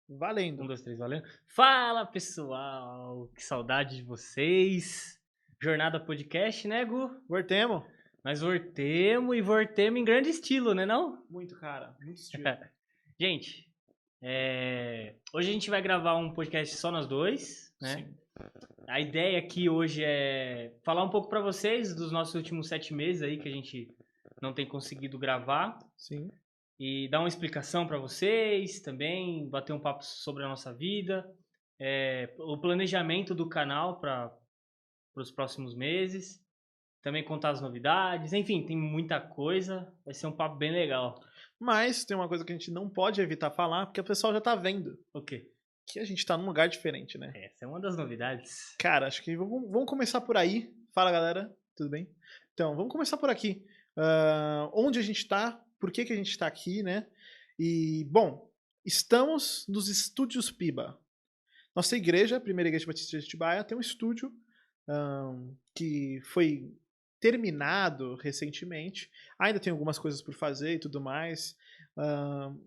Valendo. 1, 2, 3, valendo. Fala, pessoal. Que saudade de vocês. Jornada Podcast, né, Gu? Voltemos? Nós voltemos e voltemos em grande estilo, né não? Muito, cara. Muito estilo. Gente, hoje a gente vai gravar um podcast só nós dois, né? Sim. A ideia aqui hoje é falar um pouco pra vocês dos nossos últimos 7 meses aí que a gente não tem conseguido gravar. Sim. E dar uma explicação para vocês também, bater um papo sobre a nossa vida, o planejamento do canal para os próximos meses, também contar as novidades, enfim, tem muita coisa, vai ser um papo bem legal. Mas tem uma coisa que a gente não pode evitar falar, porque o pessoal já tá vendo. O quê? Que a gente tá num lugar diferente, né? Essa é uma das novidades. Cara, acho que vamos começar por aí. Fala, galera. Tudo bem? Então, vamos começar por aqui. Onde a gente tá? Por que a gente tá aqui, né? E, bom, estamos nos Estúdios Piba. Nossa igreja, a Primeira Igreja Batista de Atibaia, tem um estúdio que foi terminado recentemente. Ainda tem algumas coisas por fazer e tudo mais.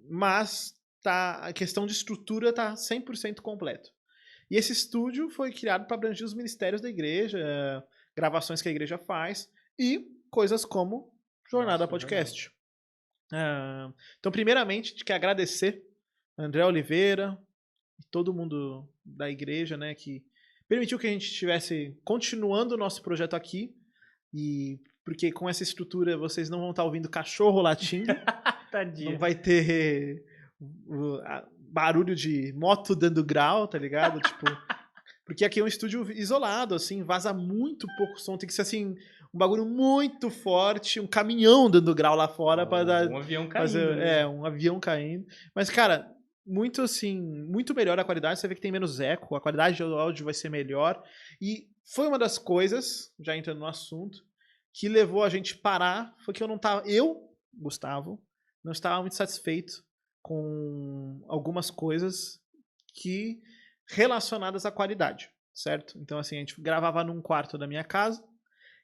Mas a questão de estrutura está 100% completo. E esse estúdio foi criado para abranger os ministérios da igreja, gravações que a igreja faz e coisas como Jornada Podcast. Então, primeiramente, a gente quer agradecer a André Oliveira e todo mundo da igreja, né, que permitiu que a gente estivesse continuando o nosso projeto aqui. E porque com essa estrutura vocês não vão estar ouvindo cachorro latindo. Tadinho. Não vai ter barulho de moto dando grau, tá ligado? Tipo, porque aqui é um estúdio isolado, assim, vaza muito pouco som. Tem que ser, assim, um bagulho muito forte, um caminhão dando grau lá fora para dar... Um avião caindo. Um avião caindo. Mas, cara, muito, assim, muito melhor a qualidade. Você vê que tem menos eco, a qualidade do áudio vai ser melhor. E foi uma das coisas, já entrando no assunto, que levou a gente parar. Foi que eu, Gustavo, não estava muito satisfeito com algumas coisas que relacionadas à qualidade, certo? Então, assim, a gente gravava num quarto da minha casa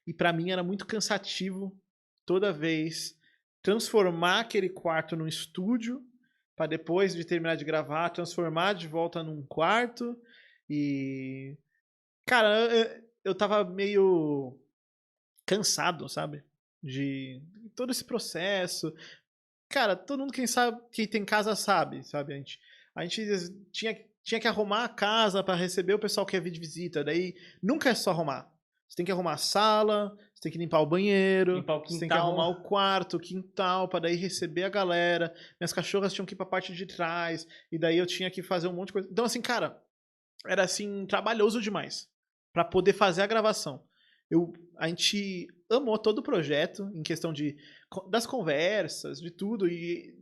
e para mim era muito cansativo toda vez transformar aquele quarto num estúdio para depois de terminar de gravar, transformar de volta num quarto e... Cara, eu tava meio cansado, sabe? De todo esse processo. Cara, todo mundo quem tem casa sabe? A gente tinha que arrumar a casa para receber o pessoal que ia vir de visita. Daí nunca é só arrumar. Você tem que arrumar a sala, você tem que limpar o banheiro, você tem que arrumar o quarto, o quintal, para daí receber a galera. Minhas cachorras tinham que ir pra parte de trás, e daí eu tinha que fazer um monte de coisa. Então, assim, cara, era assim, trabalhoso demais para poder fazer a gravação. A gente amou todo o projeto, em questão das conversas, de tudo, e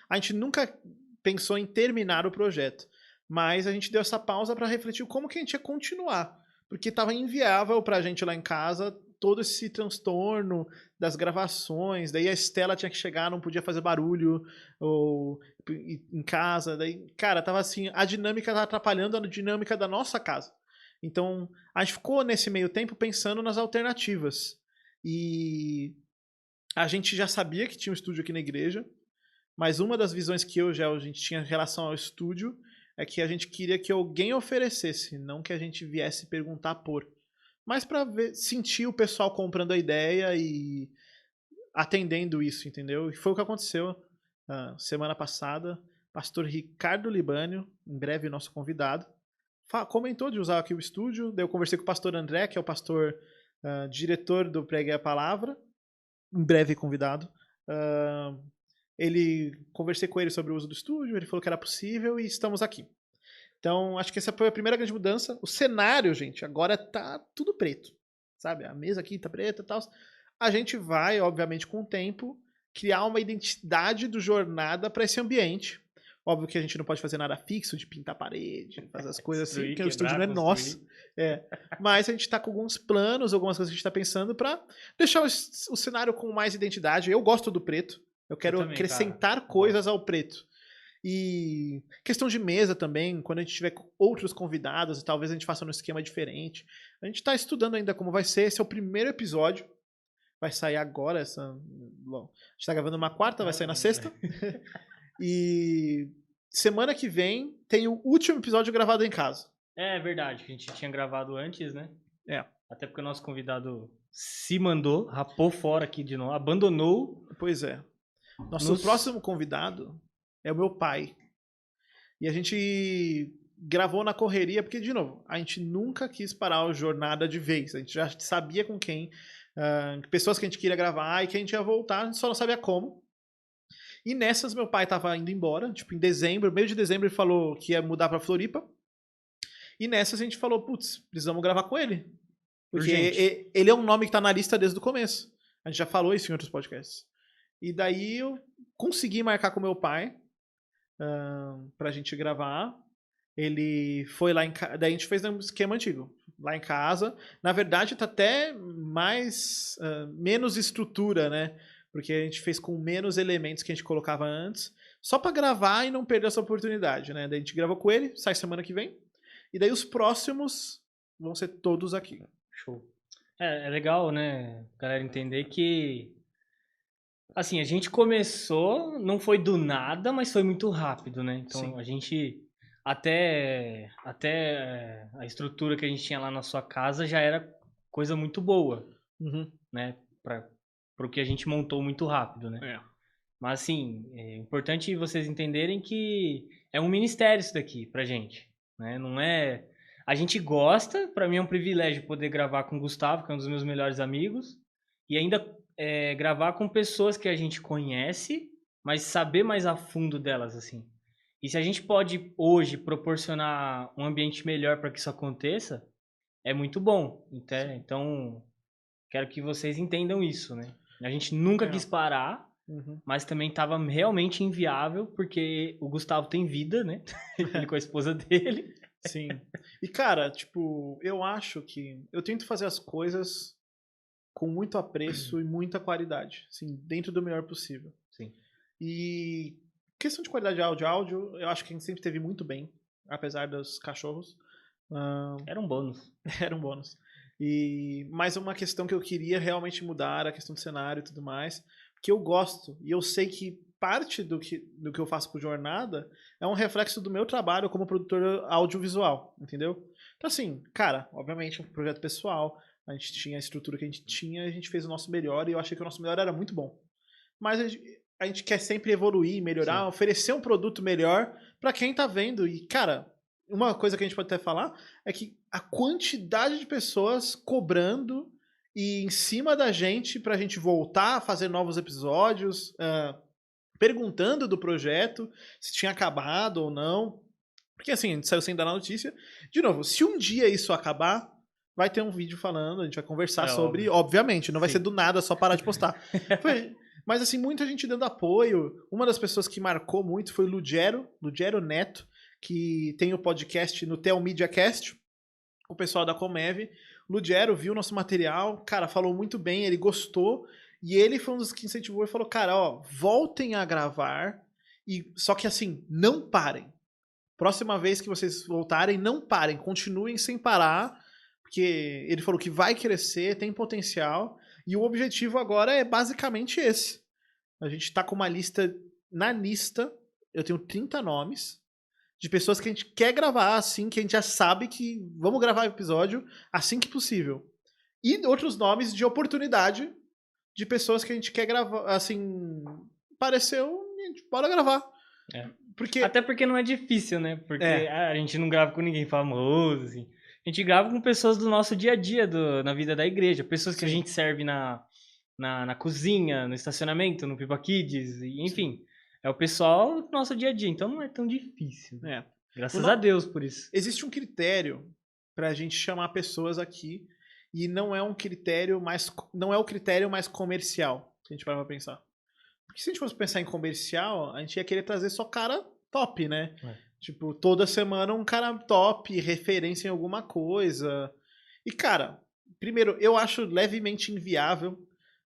a gente nunca pensou em terminar o projeto, mas a gente deu essa pausa para refletir como que a gente ia continuar, porque estava inviável pra gente lá em casa todo esse transtorno das gravações, daí a Estela tinha que chegar, não podia fazer barulho ou em casa, daí, cara, tava assim, a dinâmica tava atrapalhando a dinâmica da nossa casa. Então, a gente ficou nesse meio tempo pensando nas alternativas. E a gente já sabia que tinha um estúdio aqui na igreja, mas uma das visões que a gente tinha em relação ao estúdio é que a gente queria que alguém oferecesse, não que a gente viesse perguntar por. Mas para sentir o pessoal comprando a ideia e atendendo isso, entendeu? E foi o que aconteceu semana passada. Pastor Ricardo Libânio, em breve nosso convidado, comentou de usar aqui o estúdio. Daí eu conversei com o pastor André, que é o pastor diretor do Pregue a Palavra, em breve convidado. Conversei com ele sobre o uso do estúdio, ele falou que era possível e estamos aqui. Então, acho que essa foi a primeira grande mudança. O cenário, gente, agora tá tudo preto, sabe? A mesa aqui tá preta e tal. A gente vai, obviamente, com o tempo, criar uma identidade do Jornada para esse ambiente. Óbvio que a gente não pode fazer nada fixo, de pintar a parede, fazer as coisas assim, porque o estúdio não é nosso. Mas a gente tá com alguns planos, algumas coisas que a gente tá pensando para deixar o cenário com mais identidade. Eu gosto do preto, eu quero acrescentar coisas ao preto. E questão de mesa também, quando a gente tiver outros convidados, talvez a gente faça um esquema diferente. A gente tá estudando ainda como vai ser. Esse é o primeiro episódio. Vai sair agora. Bom, a gente tá gravando uma quarta, vai sair na sexta. E semana que vem tem o último episódio gravado em casa. É verdade, a gente tinha gravado antes, né? É. Até porque o nosso convidado se mandou, rapou fora aqui de novo, abandonou. Pois é. Nosso próximo convidado é o meu pai. E a gente gravou na correria, porque, de novo, a gente nunca quis parar o Jornada de vez. A gente já sabia com quem, pessoas que a gente queria gravar e que a gente ia voltar, a gente só não sabia como. E nessas, meu pai tava indo embora, tipo, em dezembro, meio de dezembro, ele falou que ia mudar pra Floripa. E nessas a gente falou, putz, precisamos gravar com ele. Porque ele é um nome que tá na lista desde o começo. A gente já falou isso em outros podcasts. E daí eu consegui marcar com meu pai pra gente gravar. Ele foi lá em casa. Daí a gente fez um esquema antigo. Lá em casa. Na verdade, tá até menos estrutura, né? Porque a gente fez com menos elementos que a gente colocava antes. Só pra gravar e não perder essa oportunidade, né? Daí a gente gravou com ele, sai semana que vem. E daí os próximos vão ser todos aqui. Show. É legal, né, galera, entender que, assim, a gente começou, não foi do nada, mas foi muito rápido, né? Então, Sim. a gente, até a estrutura que a gente tinha lá na sua casa já era coisa muito boa, né? Pro que a gente montou muito rápido, né? É. Mas, assim, é importante vocês entenderem que é um ministério isso daqui pra gente, né? Não é... A gente gosta, pra mim é um privilégio poder gravar com o Gustavo, que é um dos meus melhores amigos, e ainda gravar com pessoas que a gente conhece, mas saber mais a fundo delas, assim. E se a gente pode, hoje, proporcionar um ambiente melhor para que isso aconteça, é muito bom. Então, quero que vocês entendam isso, né? A gente nunca quis parar, mas também estava realmente inviável, porque o Gustavo tem vida, né? Ele com a esposa dele. Sim. E, cara, tipo, eu acho que eu tento fazer as coisas com muito apreço e muita qualidade, assim, dentro do melhor possível. Sim. E questão de qualidade de áudio, eu acho que a gente sempre teve muito bem, apesar dos cachorros. Era um bônus. Era um bônus. E mais uma questão que eu queria realmente mudar, a questão do cenário e tudo mais, que eu gosto, e eu sei que parte do que eu faço com Jornada é um reflexo do meu trabalho como produtor audiovisual, entendeu? Então assim, cara, obviamente é um projeto pessoal, a gente tinha a estrutura que a gente fez o nosso melhor, e eu achei que o nosso melhor era muito bom. Mas a gente quer sempre evoluir, melhorar, Sim. oferecer um produto melhor pra quem tá vendo. E, cara, uma coisa que a gente pode até falar é que a quantidade de pessoas cobrando e em cima da gente pra gente voltar a fazer novos episódios, perguntando do projeto, se tinha acabado ou não. Porque assim, a gente saiu sem dar a notícia. De novo, se um dia isso acabar, vai ter um vídeo falando, a gente vai conversar sobre, óbvio. obviamente, não vai Sim. ser do nada só parar de postar. Mas assim, muita gente dando apoio. Uma das pessoas que marcou muito foi o Lugero Neto, que tem o podcast no Tel Media Cast, o pessoal da Comev. O Lugero viu nosso material, cara, falou muito bem, ele gostou, e ele foi um dos que incentivou e falou, cara, ó, voltem a gravar, e só que assim, não parem. Próxima vez que vocês voltarem, não parem, continuem sem parar, porque ele falou que vai crescer, tem potencial, e o objetivo agora é basicamente esse. A gente tá com uma lista, na lista, eu tenho 30 nomes, de pessoas que a gente quer gravar assim, que a gente já sabe que vamos gravar o episódio assim que possível. E outros nomes de oportunidade de pessoas que a gente quer gravar, assim, pareceu, a gente bora gravar. Porque... Até porque não é difícil, né? Porque a gente não grava com ninguém famoso, assim. A gente grava com pessoas do nosso dia a dia, na vida da igreja. Pessoas que a gente serve na cozinha, no estacionamento, no Pipa Kids, enfim. É o pessoal do nosso dia a dia, então não é tão difícil. Graças a Deus por isso. Existe um critério pra gente chamar pessoas aqui, e não é um critério mais, não é o critério mais comercial, que a gente vai pensar. Porque se a gente fosse pensar em comercial, a gente ia querer trazer só cara top, né? Tipo, toda semana um cara top, referência em alguma coisa. E, cara, primeiro, eu acho levemente inviável,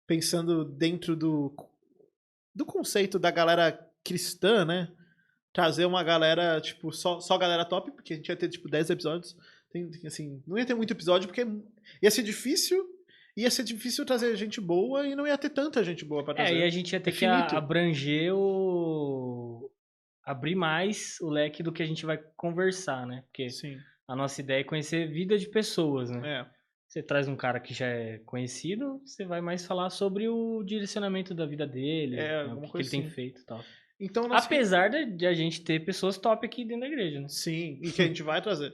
pensando dentro do conceito da galera cristã, né? trazer uma galera, tipo, só galera top, porque a gente ia ter, tipo, 10 episódios. Assim, não ia ter muito episódio, porque ia ser difícil. Ia ser difícil trazer gente boa e não ia ter tanta gente boa pra trazer. E a gente ia ter É que finito. abranger abrir mais o leque do que a gente vai conversar, né? Porque Sim. a nossa ideia é conhecer vida de pessoas, né? É. Você traz um cara que já é conhecido, você vai mais falar sobre o direcionamento da vida dele, né? O Alguma que ele coisa tem assim. feito e tal. Então, Apesar de a gente ter pessoas top aqui dentro da igreja, né? sim, e que a gente vai trazer.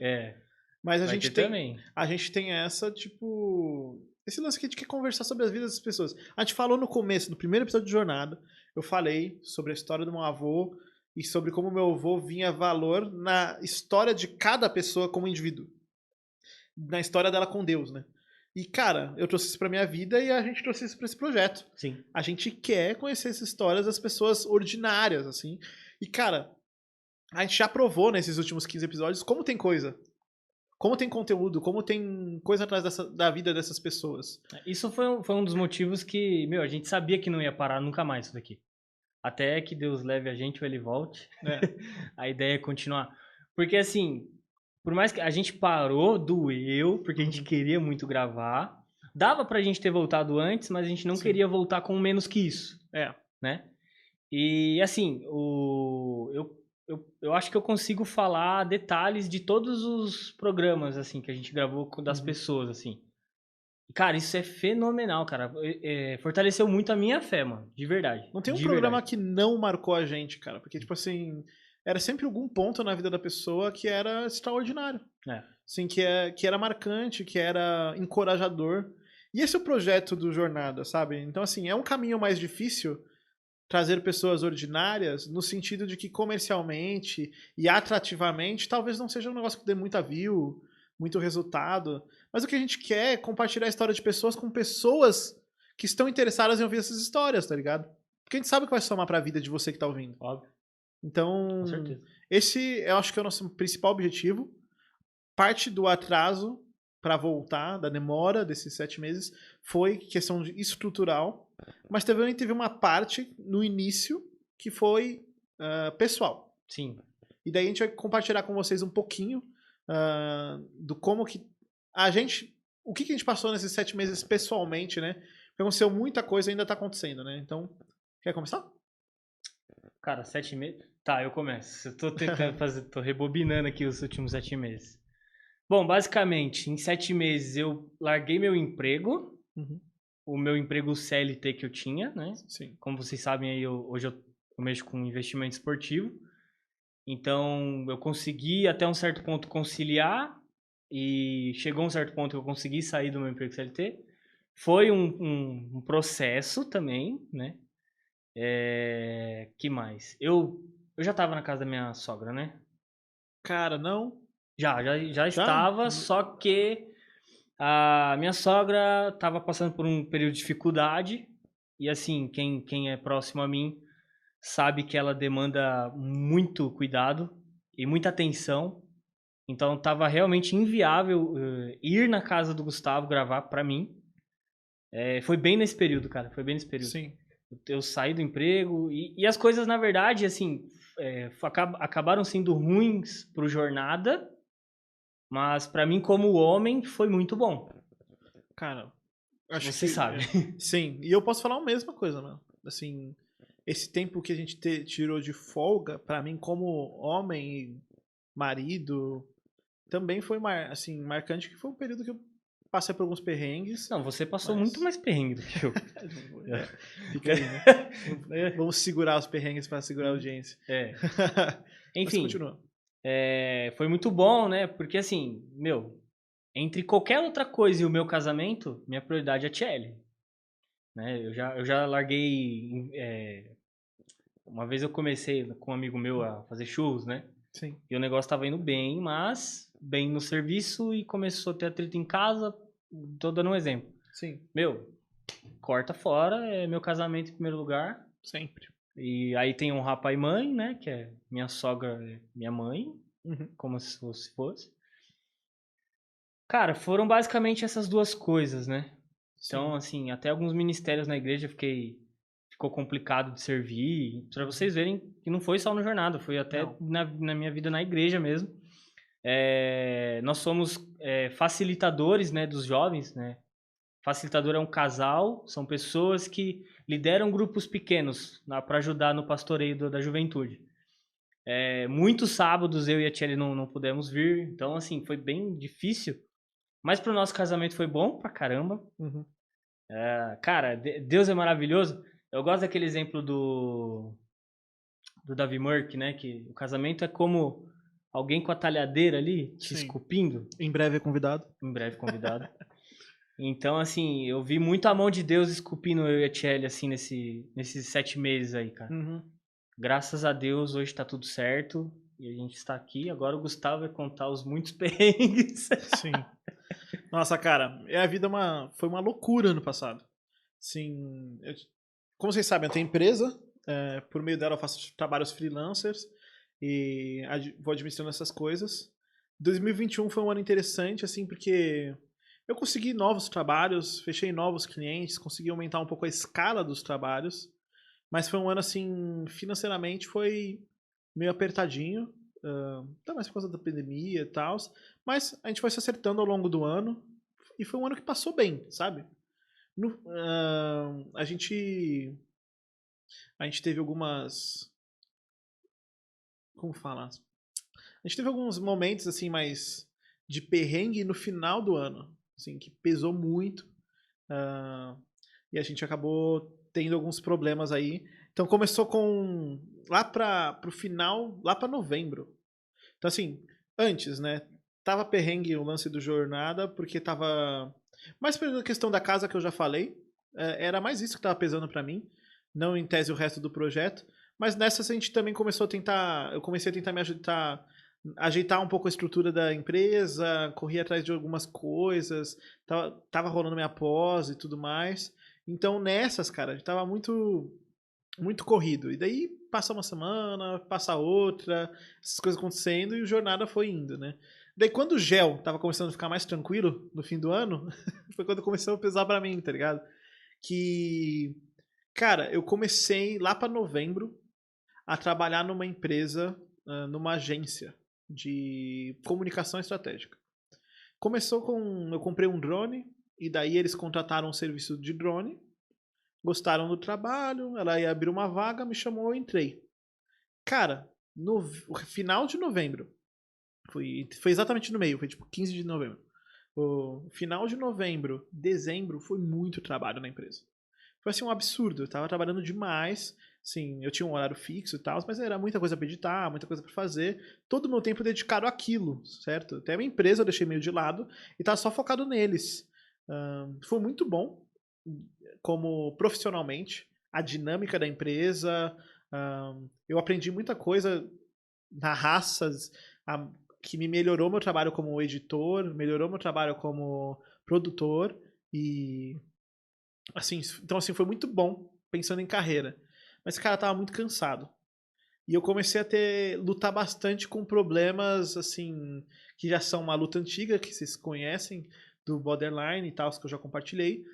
Mas Vai ter também. a gente tem essa, tipo, esse lance que a gente quer conversar sobre as vidas das pessoas. A gente falou no começo, no primeiro episódio de Jornada, eu falei sobre a história do meu avô e sobre como meu avô vinha valor na história de cada pessoa como indivíduo. Na história dela com Deus, né? E, cara, eu trouxe isso pra minha vida e a gente trouxe isso pra esse projeto. Sim. A gente quer conhecer essas histórias das pessoas ordinárias, assim. E, cara, a gente já provou nesses últimos 15 episódios como tem coisa. Como tem conteúdo, como tem coisa atrás da vida dessas pessoas. Isso foi um dos motivos que, a gente sabia que não ia parar nunca mais isso daqui. Até que Deus leve a gente ou ele volte. A ideia é continuar. Porque, assim, por mais que a gente parou, doeu, porque a gente queria muito gravar. Dava pra gente ter voltado antes, mas a gente não queria voltar com menos que isso. Né? E, assim, eu acho que eu consigo falar detalhes de todos os programas, assim, que a gente gravou das pessoas, assim. Cara, isso é fenomenal, cara. Fortaleceu muito a minha fé, mano. De verdade. Não tem um programa que não marcou a gente, cara. Porque, tipo assim, era sempre algum ponto na vida da pessoa que era extraordinário. Assim, que era marcante, que era encorajador. E esse é o projeto do Jornada, sabe? Então, assim, é um caminho mais difícil trazer pessoas ordinárias no sentido de que comercialmente e atrativamente talvez não seja um negócio que dê muita view, muito resultado. Mas o que a gente quer é compartilhar a história de pessoas com pessoas que estão interessadas em ouvir essas histórias, tá ligado? Porque a gente sabe que vai somar pra vida de você que tá ouvindo. Óbvio. Então, Com certeza. esse eu acho que é o nosso principal objetivo. Parte do atraso para voltar, da demora desses 7 meses, foi questão estrutural, mas também teve uma parte no início que foi pessoal. Sim. E daí a gente vai compartilhar com vocês um pouquinho do como que a gente... O que a gente passou nesses 7 meses pessoalmente, né? Porque aconteceu muita coisa e ainda tá acontecendo, né? Então, quer começar? Cara, 7 meses... Tá, eu começo. Eu tô tentando tô rebobinando aqui os últimos 7 meses. Bom, basicamente, em 7 meses eu larguei meu emprego, o meu emprego CLT que eu tinha, né? Sim. Como vocês sabem, aí hoje eu mexo com investimento esportivo. Então, eu consegui até um certo ponto conciliar e chegou um certo ponto que eu consegui sair do meu emprego CLT. Foi um processo também, né? Que mais? Eu já estava na casa da minha sogra, né? Cara, não. Já estava, só que a minha sogra estava passando por um período de dificuldade. E assim, quem é próximo a mim sabe que ela demanda muito cuidado e muita atenção. Então estava realmente inviável ir na casa do Gustavo gravar para mim. Foi bem nesse período, cara. Foi bem nesse período. Sim. Eu saí do emprego e as coisas, na verdade, assim, acabaram sendo ruins pro Jornada, mas para mim, como homem, foi muito bom. Cara, acho Você que... sabe. Sim, e eu posso falar a mesma coisa, mano. Assim, esse tempo que a gente tirou de folga, pra mim, como homem e marido, também foi assim, marcante, que foi um período que eu passei por alguns perrengues. Não, você passou muito mais perrengue do que eu. Fica aí, né? Vamos segurar os perrengues pra segurar a audiência. Enfim, mas continua. Foi muito bom, né? Porque assim, entre qualquer outra coisa e o meu casamento, minha prioridade é a Tchelle. Né? Eu já larguei... uma vez eu comecei com um amigo meu a fazer churros, né? Sim. E o negócio tava indo bem, mas bem no serviço e começou a ter atrito em casa. Tô dando um exemplo. Sim. Corta fora, é meu casamento em primeiro lugar. Sempre. E aí tem honrar pai e mãe, né? Que é minha sogra, minha mãe. Como se fosse. Cara, foram basicamente essas duas coisas, né? Então, assim, até alguns ministérios na igreja eu fiquei ficou complicado de servir. Para vocês verem que não foi só no Jornada, foi até Não. na minha vida na igreja mesmo. Nós somos facilitadores, né, dos jovens, né? Facilitador é um casal, são pessoas que lideram grupos pequenos para ajudar no pastoreio da juventude. Muitos sábados eu e a Tchelle não pudemos vir, então assim, foi bem difícil. Mas pro nosso casamento foi bom pra caramba. Uhum. Cara, Deus é maravilhoso. Eu gosto daquele exemplo do Davi Murk, né? Que o casamento é como alguém com a talhadeira ali, te Sim. esculpindo. Em breve é convidado. Em breve convidado. Então, assim, eu vi muito a mão de Deus esculpindo eu e a Tchelle, assim, nesses 7 meses aí, cara. Uhum. Graças a Deus, hoje tá tudo certo. E a gente está aqui. Agora o Gustavo vai contar os muitos perrengues. Sim. Nossa, cara, a vida foi uma loucura ano passado. Sim, como vocês sabem, eu tenho empresa. Por meio dela eu faço trabalhos freelancers e vou administrando essas coisas. 2021 foi um ano interessante, assim, porque eu consegui novos trabalhos, fechei novos clientes, consegui aumentar um pouco a escala dos trabalhos, mas foi um ano, assim, financeiramente foi meio apertadinho, até mais por causa da pandemia e tal, mas a gente foi se acertando ao longo do ano e foi um ano que passou bem, sabe? A gente teve algumas. Como falar? A gente teve alguns momentos assim mais de perrengue no final do ano, assim, que pesou muito. ah, e a gente acabou tendo alguns problemas aí. Então começou com lá para o final, lá para novembro. Então assim, antes, né? Tava perrengue o lance do jornada porque tava mais pela questão da casa que eu já falei. Era mais isso que tava pesando para mim, não em tese o resto do projeto. Mas nessa a gente também começou a tentar, eu comecei a tentar me ajeitar um pouco a estrutura da empresa, corri atrás de algumas coisas, tava rolando minha pós e tudo mais. Então nessas, cara, a gente tava muito corrido. E daí passa uma semana, passa outra, essas coisas acontecendo e o jornada foi indo, né? Daí quando o gel tava começando a ficar mais tranquilo no fim do ano, foi quando começou a pesar pra mim, tá ligado? Que, cara, eu comecei lá pra novembro a trabalhar numa empresa, numa agência de comunicação estratégica. Começou com. Eu comprei um drone, e daí eles contrataram um serviço de drone, gostaram do trabalho, ela ia abrir uma vaga, me chamou, eu entrei. Cara, no final de novembro, foi exatamente no meio, foi tipo 15 de novembro. O final de novembro, dezembro, foi muito trabalho na empresa. Foi assim um absurdo, eu tava trabalhando demais, sim, eu tinha um horário fixo e tal, mas era muita coisa pra editar, muita coisa pra fazer, todo o meu tempo dedicado àquilo, certo? Até a minha empresa eu deixei meio de lado e tava só focado neles. Foi muito bom, como profissionalmente, a dinâmica da empresa, eu aprendi muita coisa na raças, que me melhorou meu trabalho como editor, melhorou meu trabalho como produtor e assim, então assim foi muito bom pensando em carreira. Mas cara, tava muito cansado. E eu comecei a lutar bastante com problemas assim, que já são uma luta antiga que vocês conhecem do borderline e tal, que eu já compartilhei.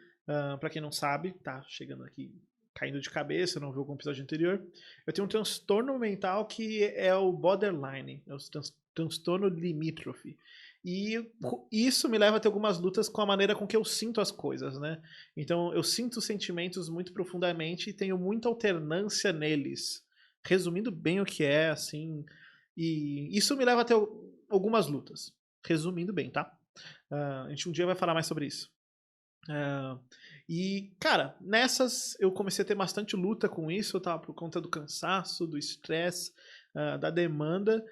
Pra quem não sabe, tá chegando aqui caindo de cabeça, não viu algum episódio anterior. Eu tenho um transtorno mental que é o borderline, é o transtorno limítrofe. E isso me leva a ter algumas lutas com a maneira com que eu sinto as coisas, né? Então eu sinto sentimentos muito profundamente e tenho muita alternância neles. Resumindo bem o que é, assim. E isso me leva a ter algumas lutas. Resumindo bem, tá? A gente um dia vai falar mais sobre isso. E, cara, nessas eu comecei a ter bastante luta com isso, tá? Por conta do cansaço, do estresse, da demanda.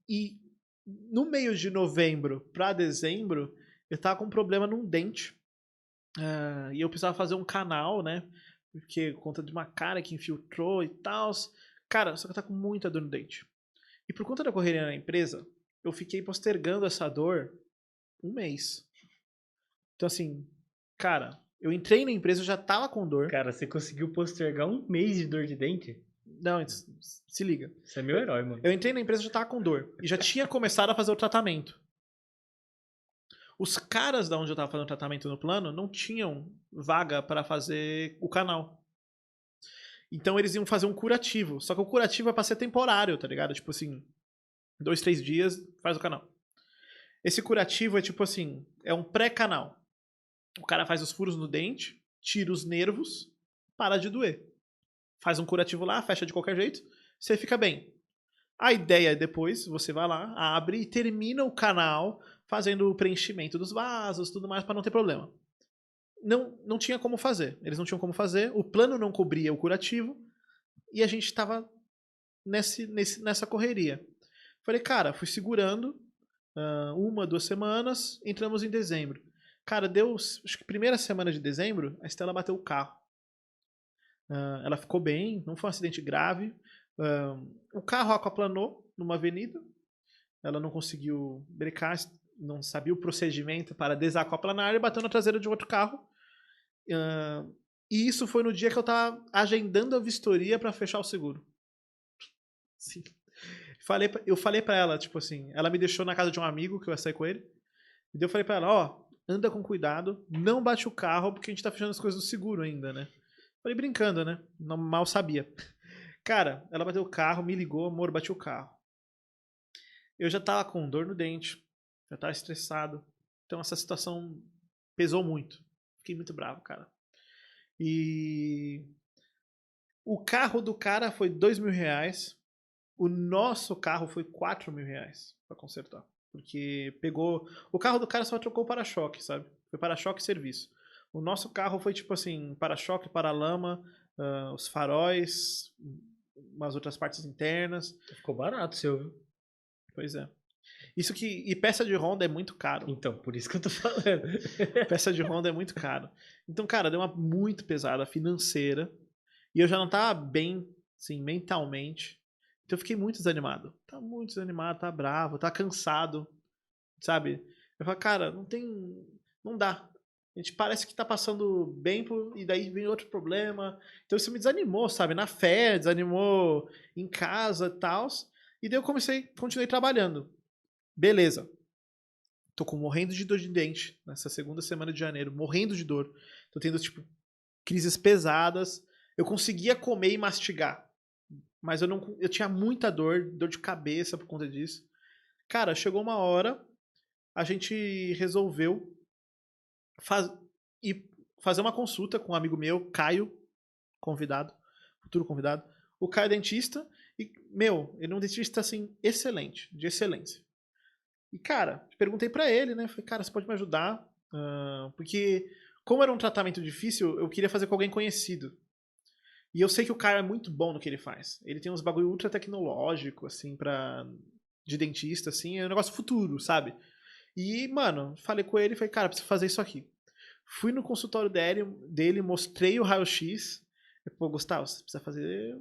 E no meio de novembro para dezembro, eu tava com um problema num dente. E eu precisava fazer um canal, né? Porque por conta de uma cara que infiltrou e tal. Cara, só que eu tava com muita dor no dente. E por conta da correria na empresa, eu fiquei postergando essa dor um mês. Então, assim, cara, eu entrei na empresa, eu já tava com dor. Cara, você conseguiu postergar um mês de dor de dente? Não, se liga. Você é meu herói, mano. Eu entrei na empresa, já tava com dor. E já tinha começado a fazer o tratamento. Os caras da onde eu tava fazendo o tratamento no plano não tinham vaga para fazer o canal. Então eles iam fazer um curativo. Só que o curativo é pra ser temporário, tá ligado? Tipo assim, 2, 3 dias, faz o canal. Esse curativo é tipo assim, é um pré-canal. O cara faz os furos no dente, tira os nervos, para de doer. Faz um curativo lá, fecha de qualquer jeito, você fica bem. A ideia é depois, você vai lá, abre e termina o canal fazendo o preenchimento dos vasos, tudo mais, para não ter problema. Não tinha como fazer. Eles não tinham como fazer, o plano não cobria o curativo, e a gente estava nessa correria. Falei, cara, fui segurando 1, 2 semanas, entramos em dezembro. Cara, deu, acho que primeira semana de dezembro, a Estela bateu o carro. Ela ficou bem, não foi um acidente grave. O carro aquaplanou numa avenida, ela não conseguiu brecar, não sabia o procedimento para desaquaplanar e bateu na traseira de outro carro. E isso foi no dia que eu tava agendando a vistoria para fechar o seguro. Sim. Eu falei pra ela, tipo assim, ela me deixou na casa de um amigo que eu ia sair com ele. E daí eu falei pra ela, ó, anda com cuidado, não bate o carro, porque a gente tá fechando as coisas do seguro ainda, né? Falei brincando, né? Não, mal sabia. Cara, ela bateu o carro, me ligou, amor, bati o carro. Eu já tava com dor no dente, já tava estressado. Então essa situação pesou muito. Fiquei muito bravo, cara. E o carro do cara foi R$ 2.000. O nosso carro foi R$ 4.000 pra consertar. Porque pegou. O carro do cara só trocou o para-choque, sabe? Foi para-choque e serviço. O nosso carro foi tipo assim: para-choque, para-lama, os faróis, umas outras partes internas. Ficou barato o seu, viu? Pois é. Isso que. E peça de Honda é muito caro. Então, por isso que eu tô falando. Peça de Honda é muito caro. Então, cara, deu uma muito pesada financeira. E eu já não tava bem, assim, mentalmente. Então eu fiquei muito desanimado. Tá muito desanimado, tá bravo, tá cansado, sabe? Eu falo, cara, não tem. Não dá. A gente parece que tá passando bem e daí vem outro problema. Então isso me desanimou, sabe? Na fé, desanimou em casa e tal. E daí eu continuei trabalhando. Beleza. Tô morrendo de dor de dente nessa segunda semana de janeiro, morrendo de dor. Tô tendo, tipo, crises pesadas. Eu conseguia comer e mastigar, mas eu tinha muita dor de cabeça por conta disso. Cara, chegou uma hora, a gente resolveu faz, ir fazer uma consulta com um amigo meu, Caio, convidado, futuro convidado. O Caio é dentista e, meu, ele é um dentista, assim, excelente, de excelência. E, cara, perguntei pra ele, né? Falei, cara, você pode me ajudar? Porque, como era um tratamento difícil, eu queria fazer com alguém conhecido. E eu sei que o cara é muito bom no que ele faz. Ele tem uns bagulho ultra tecnológico, assim, de dentista, assim, é um negócio futuro, sabe? E, mano, falei com ele e falei, cara, preciso fazer isso aqui. Fui no consultório dele mostrei o raio-x. Pô, Gustavo, você precisa fazer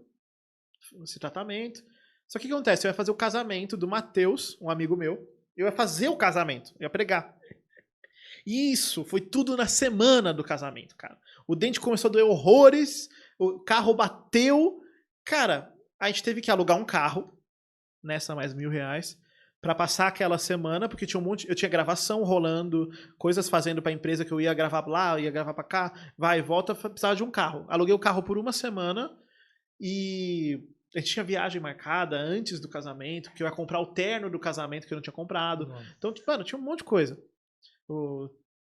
esse tratamento. Só que o que acontece? Eu ia fazer o casamento do Matheus, um amigo meu. Eu ia fazer o casamento, eu ia pregar. E isso foi tudo na semana do casamento, cara. O dente começou a doer horrores, o carro bateu. Cara, a gente teve que alugar um carro, nessa mais R$ 1.000, pra passar aquela semana, porque tinha eu tinha gravação rolando, coisas fazendo pra empresa que eu ia gravar lá, ia gravar pra cá, vai e volta, precisava de um carro. Aluguei o carro por uma semana e a gente tinha viagem marcada antes do casamento, que eu ia comprar o terno do casamento que eu não tinha comprado. Nossa. Então, tipo, mano, tinha um monte de coisa.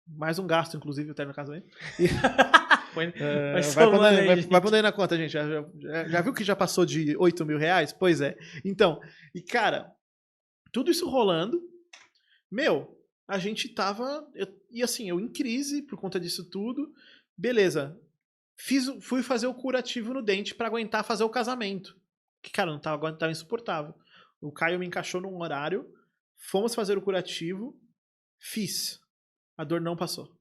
Mais um gasto, inclusive, o terno do casamento. E, vai pondo aí na conta, gente. Já viu que já passou de R$ 8.000? Pois é. Então, e cara, tudo isso rolando, meu, a gente tava. E assim, eu em crise por conta disso tudo. Beleza. Fui fazer o curativo no dente pra aguentar fazer o casamento. Que, cara, não tava insuportável. O Caio me encaixou num horário. Fomos fazer o curativo. Fiz. A dor não passou.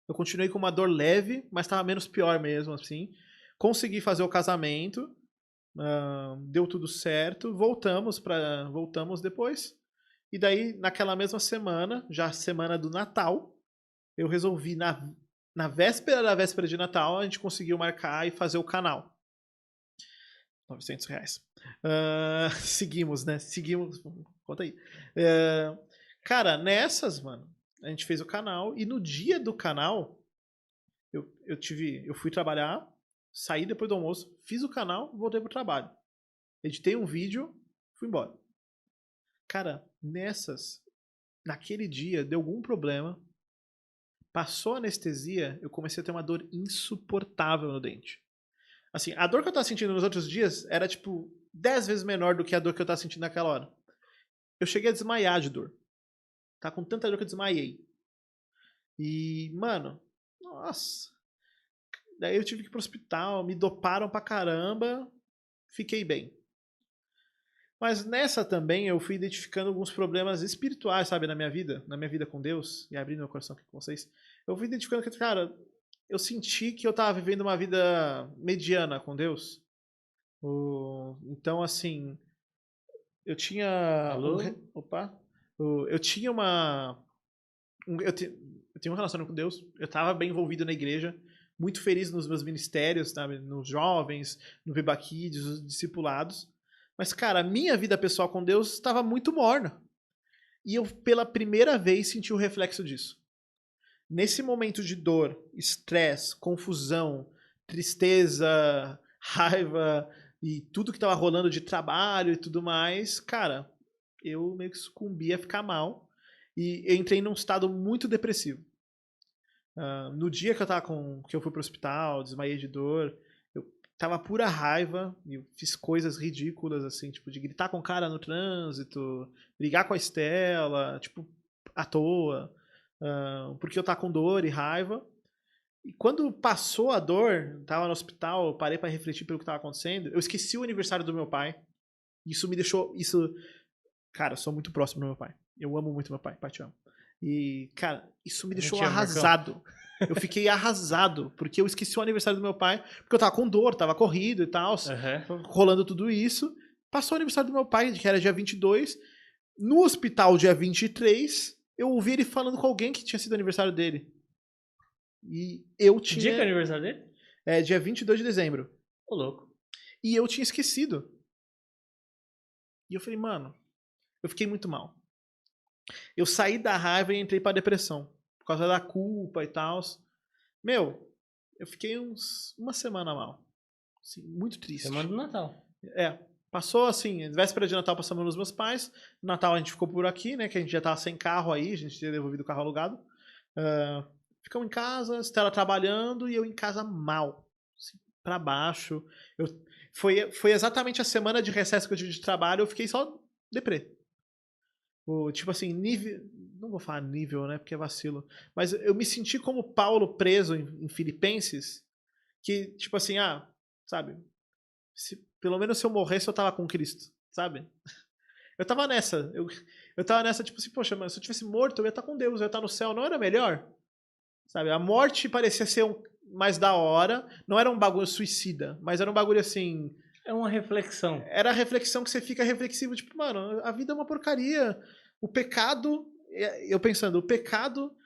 Eu continuei com uma dor leve, mas estava menos pior mesmo, assim. Consegui fazer o casamento. Deu tudo certo. Voltamos depois. E daí, naquela mesma semana, já semana do Natal, eu resolvi, na véspera da véspera de Natal, a gente conseguiu marcar e fazer o canal. R$ 900. Seguimos, né? Seguimos. Conta aí. Cara, nessas, mano, a gente fez o canal e no dia do canal eu fui trabalhar, saí depois do almoço, fiz o canal, voltei pro trabalho. Editei um vídeo, fui embora. Cara, naquele dia, deu algum problema, passou a anestesia, eu comecei a ter uma dor insuportável no dente. Assim, a dor que eu tava sentindo nos outros dias era, tipo, 10 vezes menor do que a dor que eu tava sentindo naquela hora. Eu cheguei a desmaiar de dor. Tá com tanta dor que eu desmaiei. E, mano, nossa. Daí eu tive que ir pro hospital, me doparam pra caramba, fiquei bem. Mas nessa também eu fui identificando alguns problemas espirituais, sabe, na minha vida com Deus, e abrindo meu coração aqui com vocês. Eu fui identificando que, cara, eu senti que eu tava vivendo uma vida mediana com Deus. Então, assim, eu tinha Alô? opa, eu tinha uma eu tenho um relacionamento com Deus, eu estava bem envolvido na igreja, muito feliz nos meus ministérios, sabe, nos jovens, no Viva Kids, os discipulados. Mas, cara, a minha vida pessoal com Deus estava muito morna. E eu, pela primeira vez, senti o reflexo disso. Nesse momento de dor, estresse, confusão, tristeza, raiva e tudo que estava rolando de trabalho e tudo mais, cara, eu meio que sucumbi a ficar mal e eu entrei num estado muito depressivo. No dia que eu fui pro hospital, desmaiei de dor, eu tava pura raiva e eu fiz coisas ridículas, assim, tipo, de gritar com o cara no trânsito, brigar com a Estela, tipo, à toa, porque eu tava com dor e raiva. E quando passou a dor, tava no hospital, eu parei pra refletir pelo que tava acontecendo, eu esqueci o aniversário do meu pai. Isso me deixou, cara, eu sou muito próximo do meu pai. Eu amo muito meu pai, pai te amo. E, cara, isso me deixou arrasado. Eu fiquei arrasado, porque eu esqueci o aniversário do meu pai, porque eu tava com dor, tava corrido e tal, rolando tudo isso. Passou o aniversário do meu pai, que era dia 22. No hospital, dia 23, eu ouvi ele falando com alguém que tinha sido aniversário dele. E eu Que dia que é o tinha. aniversário dele? É, dia 22 de dezembro. Ô, louco. E eu tinha esquecido. E eu falei, mano, eu fiquei muito mal. Eu saí da raiva e entrei pra depressão. Por causa da culpa e tal. Meu, eu fiquei uma semana mal. Assim, muito triste. Semana do Natal. É. Passou assim, véspera de Natal passamos nos meus pais. No Natal a gente ficou por aqui, né? Que a gente já tava sem carro aí, a gente tinha devolvido o carro alugado. Ficamos em casa, Estela trabalhando e eu em casa mal. Assim, pra baixo. Foi exatamente a semana de recesso que eu tive de trabalho, eu fiquei só deprê. Tipo assim, nível. Não vou falar nível, né? Porque é vacilo. Mas eu me senti como Paulo preso em Filipenses. Que, tipo assim, sabe? Pelo menos se eu morresse, eu tava com Cristo, sabe? Eu tava nessa. Eu tava nessa, tipo assim, poxa, mas se eu tivesse morto, eu ia estar com Deus, eu ia estar no céu. Não era melhor? Sabe? A morte parecia ser mais da hora. Não era um bagulho suicida, mas era um bagulho assim. É uma reflexão. Era a reflexão que você fica reflexivo, tipo, mano, a vida é uma porcaria. O pecado, eu pensando, o pecado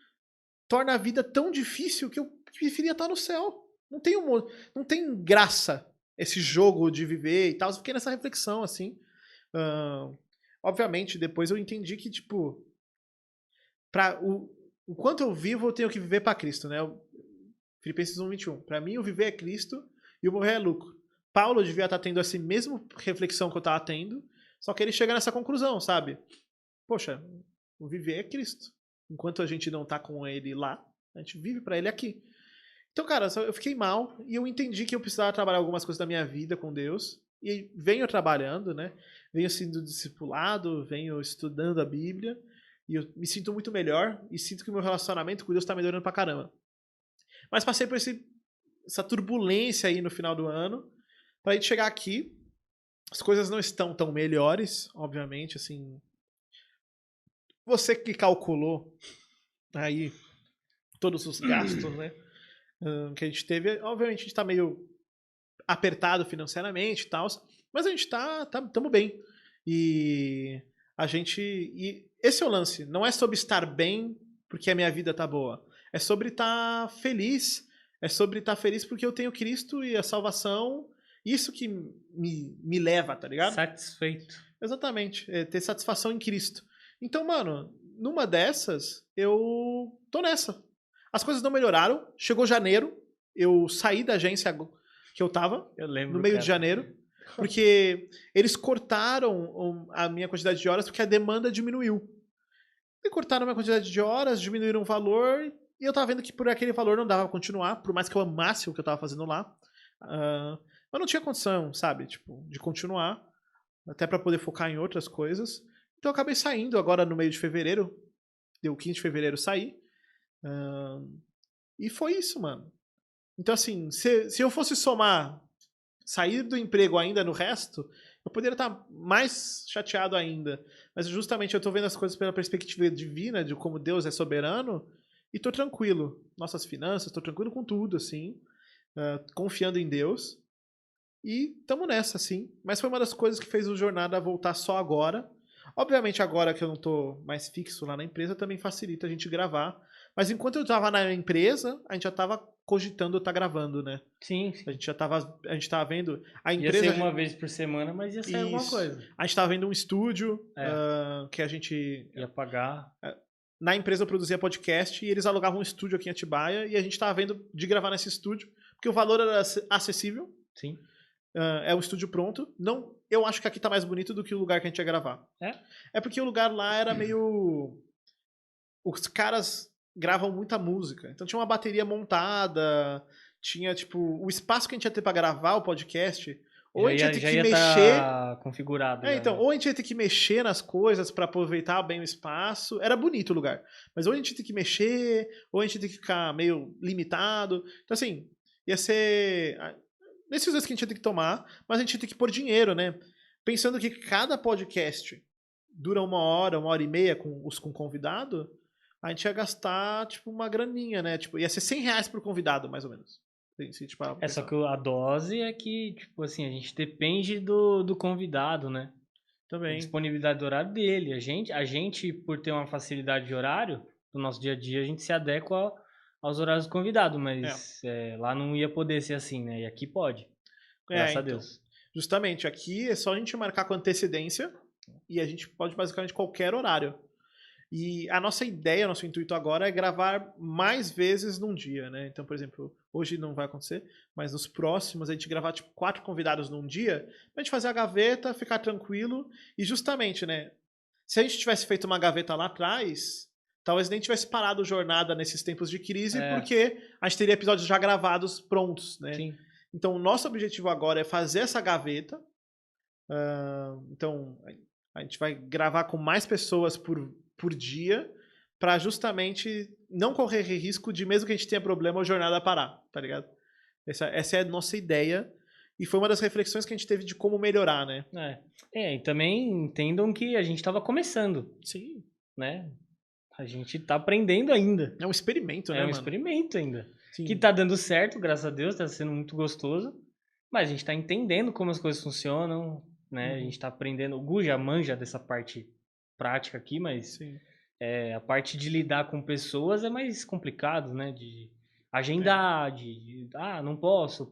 torna a vida tão difícil que eu preferia estar no céu. Não tem graça esse jogo de viver e tal. Eu fiquei nessa reflexão, assim. Obviamente, depois eu entendi que, tipo, o quanto eu vivo, eu tenho que viver para Cristo, né? Filipenses 1:21. Para mim, o viver é Cristo e o morrer é lucro. Paulo devia estar tendo essa mesma reflexão que eu estava tendo, só que ele chega nessa conclusão, sabe? Poxa, o viver é Cristo. Enquanto a gente não tá com ele lá, a gente vive para ele aqui. Então, cara, eu fiquei mal e eu entendi que eu precisava trabalhar algumas coisas da minha vida com Deus. E venho trabalhando, né? Venho sendo discipulado, venho estudando a Bíblia. E eu me sinto muito melhor e sinto que o meu relacionamento com Deus tá melhorando pra caramba. Mas passei por essa turbulência aí no final do ano. Pra gente chegar aqui, as coisas não estão tão melhores, obviamente, assim. Você que calculou aí todos os gastos, né? Que a gente teve, obviamente a gente tá meio apertado financeiramente e tal, mas a gente tamo bem. E esse é o lance, não é sobre estar bem porque a minha vida tá boa, é sobre estar feliz, porque eu tenho Cristo e a salvação, isso que me leva, tá ligado? Satisfeito. Exatamente, ter satisfação em Cristo. Então, mano, numa dessas, eu tô nessa. As coisas não melhoraram, chegou janeiro, eu saí da agência que eu tava, Eu lembro, no meio de cara. janeiro, porque eles cortaram a minha quantidade de horas porque a demanda diminuiu. E cortaram a minha quantidade de horas, diminuíram o valor, e eu tava vendo que por aquele valor não dava pra continuar, por mais que eu amasse o que eu tava fazendo lá. Eu não tinha condição, sabe, tipo, de continuar, até pra poder focar em outras coisas. Então eu acabei saindo agora no meio de fevereiro, deu 15 de fevereiro saí. E foi isso, mano. Então, assim, se eu fosse somar sair do emprego ainda no resto, eu poderia estar mais chateado ainda. Mas justamente eu tô vendo as coisas pela perspectiva divina, de como Deus é soberano, e tô tranquilo. Nossas finanças, tô tranquilo com tudo, assim, confiando em Deus. E tamo nessa, assim. Mas foi uma das coisas que fez o Jornada voltar só agora. Obviamente, agora que eu não tô mais fixo lá na empresa, também facilita a gente gravar. Mas enquanto eu tava na empresa, a gente já tava cogitando estar gravando, né? Sim, sim. A gente tava vendo. A Ia ser empresa. uma vez por semana, mas ia sair alguma Isso. coisa. A gente tava vendo um estúdio É. que a gente. Ia pagar. Na empresa eu produzia podcast e eles alugavam um estúdio aqui em Atibaia e a gente tava vendo de gravar nesse estúdio, porque o valor era acessível. Sim. É um estúdio pronto. Não, eu acho que aqui tá mais bonito do que o lugar que a gente ia gravar. É porque o lugar lá era meio. Os caras gravam muita música. Então tinha uma bateria montada, tinha, tipo, o espaço que a gente ia ter pra gravar o podcast. Ou a gente ia ter que mexer. Tá configurado. Já, Então, né? ou a gente ia ter que mexer nas coisas pra aproveitar bem o espaço. Era bonito o lugar. Mas ou a gente ia ter que mexer, ou a gente ia ter que ficar meio limitado. Então, assim, ia ser decisões que a gente ia ter que tomar, mas a gente ia ter que pôr dinheiro, né? Pensando que cada podcast dura 1 hora e meia com convidado, a gente ia gastar, tipo, uma graninha, né? Tipo, ia ser R$ 100 por convidado, mais ou menos. Se, tipo, Só que a dose é que, tipo assim, a gente depende do convidado, né? A também. disponibilidade do horário dele. A gente, por ter uma facilidade de horário, no nosso dia a dia, a gente se adequa aos horários do convidado, mas lá não ia poder ser assim, né? E aqui pode. Graças a Então. Deus. Justamente, aqui é só a gente marcar com antecedência e a gente pode basicamente qualquer horário. E a nossa ideia, nosso intuito agora é gravar mais vezes num dia, né? Então, por exemplo, hoje não vai acontecer, mas nos próximos a gente gravar tipo 4 convidados num dia, pra gente fazer a gaveta, ficar tranquilo e justamente, né? Se a gente tivesse feito uma gaveta lá atrás, talvez nem tivesse parado jornada nesses tempos de crise, porque a gente teria episódios já gravados prontos, né? Sim. Então, o nosso objetivo agora é fazer essa gaveta. Então, a gente vai gravar com mais pessoas por dia, para justamente não correr risco de, mesmo que a gente tenha problema, a jornada parar, tá ligado? Essa é a nossa ideia. E foi uma das reflexões que a gente teve de como melhorar, né? E também entendam que a gente estava começando. Sim. Né? A gente tá aprendendo ainda. É um experimento, né, mano? É um mano? experimento ainda. Sim. Que tá dando certo, graças a Deus, tá sendo muito gostoso. Mas a gente tá entendendo como as coisas funcionam, né? A gente tá aprendendo. O Gu já manja dessa parte prática aqui, mas a parte de lidar com pessoas é mais complicado, né? De agendar, não posso,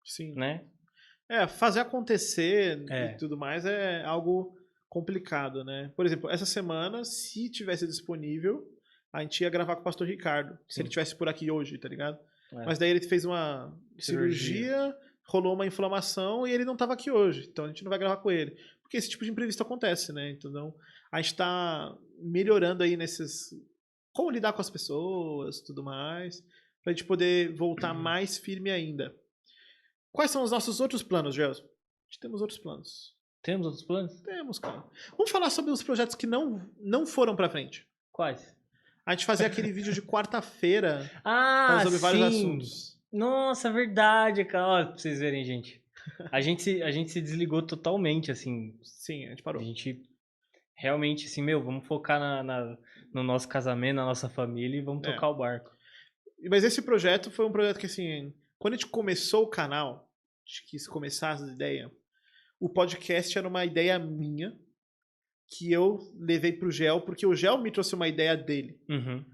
Sim. né? Fazer acontecer e tudo mais é algo complicado, né? Por exemplo, essa semana, se tivesse disponível, a gente ia gravar com o pastor Ricardo. Se ele tivesse por aqui hoje, tá ligado? Mas daí ele fez uma cirurgia, rolou uma inflamação e ele não tava aqui hoje. Então a gente não vai gravar com ele. Porque esse tipo de imprevisto acontece, né? Então a gente tá melhorando aí nesses. Como lidar com as pessoas, tudo mais. Pra gente poder voltar mais firme ainda. Quais são os nossos outros planos, Gelson? A gente temos outros planos. Temos outros planos? Temos, cara. Vamos falar sobre os projetos que não foram pra frente. Quais? A gente fazia aquele vídeo de quarta-feira sobre vários assuntos. Nossa, verdade, cara. Ó, pra vocês verem, gente. A gente se desligou totalmente, assim. Sim, a gente parou. A gente realmente, assim, vamos focar no nosso casamento, na nossa família e vamos tocar o barco. Mas esse projeto foi um projeto que, assim, quando a gente começou o canal, a gente quis começar as ideias, o podcast era uma ideia minha que eu levei pro Gel, porque o Gel me trouxe uma ideia dele. Uhum.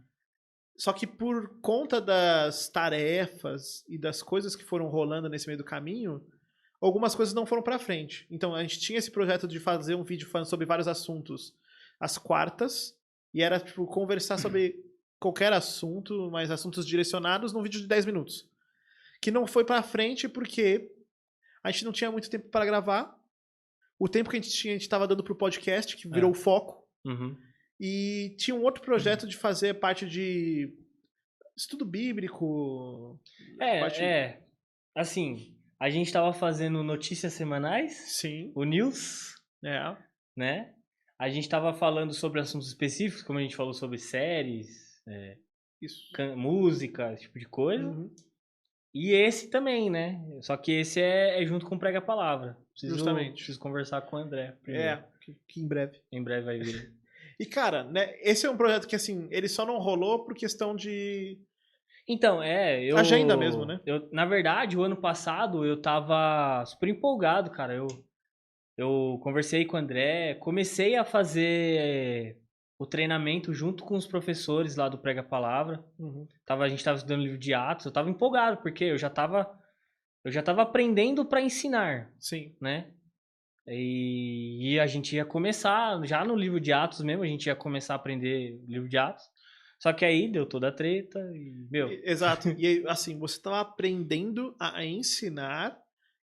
Só que por conta das tarefas e das coisas que foram rolando nesse meio do caminho, algumas coisas não foram pra frente. Então a gente tinha esse projeto de fazer um vídeo falando sobre vários assuntos às quartas, e era tipo conversar sobre qualquer assunto, mas assuntos direcionados num vídeo de 10 minutos. que não foi pra frente porque a gente não tinha muito tempo para gravar. O tempo que a gente tava dando pro podcast, que virou o foco. Uhum. E tinha um outro projeto de fazer parte de estudo bíblico. Assim, a gente tava fazendo notícias semanais, Sim. o news, É. né? A gente tava falando sobre assuntos específicos, como a gente falou sobre séries, Isso. música, esse tipo de coisa. Uhum. E esse também, né? Só que esse é junto com o Prega Palavra. Justamente. Preciso conversar com o André primeiro. Que em breve. Em breve vai vir. E, cara, né, esse é um projeto que, assim, ele só não rolou por questão de Então, agenda mesmo, né? Na verdade, o ano passado eu tava super empolgado, cara. Eu conversei com o André, comecei a fazer o treinamento junto com os professores lá do Prega Palavra. Uhum. A gente tava estudando livro de Atos, eu tava empolgado, porque eu já tava aprendendo para ensinar, Sim. né? E a gente ia começar, já no livro de Atos mesmo, a gente ia começar a aprender o livro de Atos. Só que aí deu toda a treta e, Exato. E aí, assim, você estava aprendendo a ensinar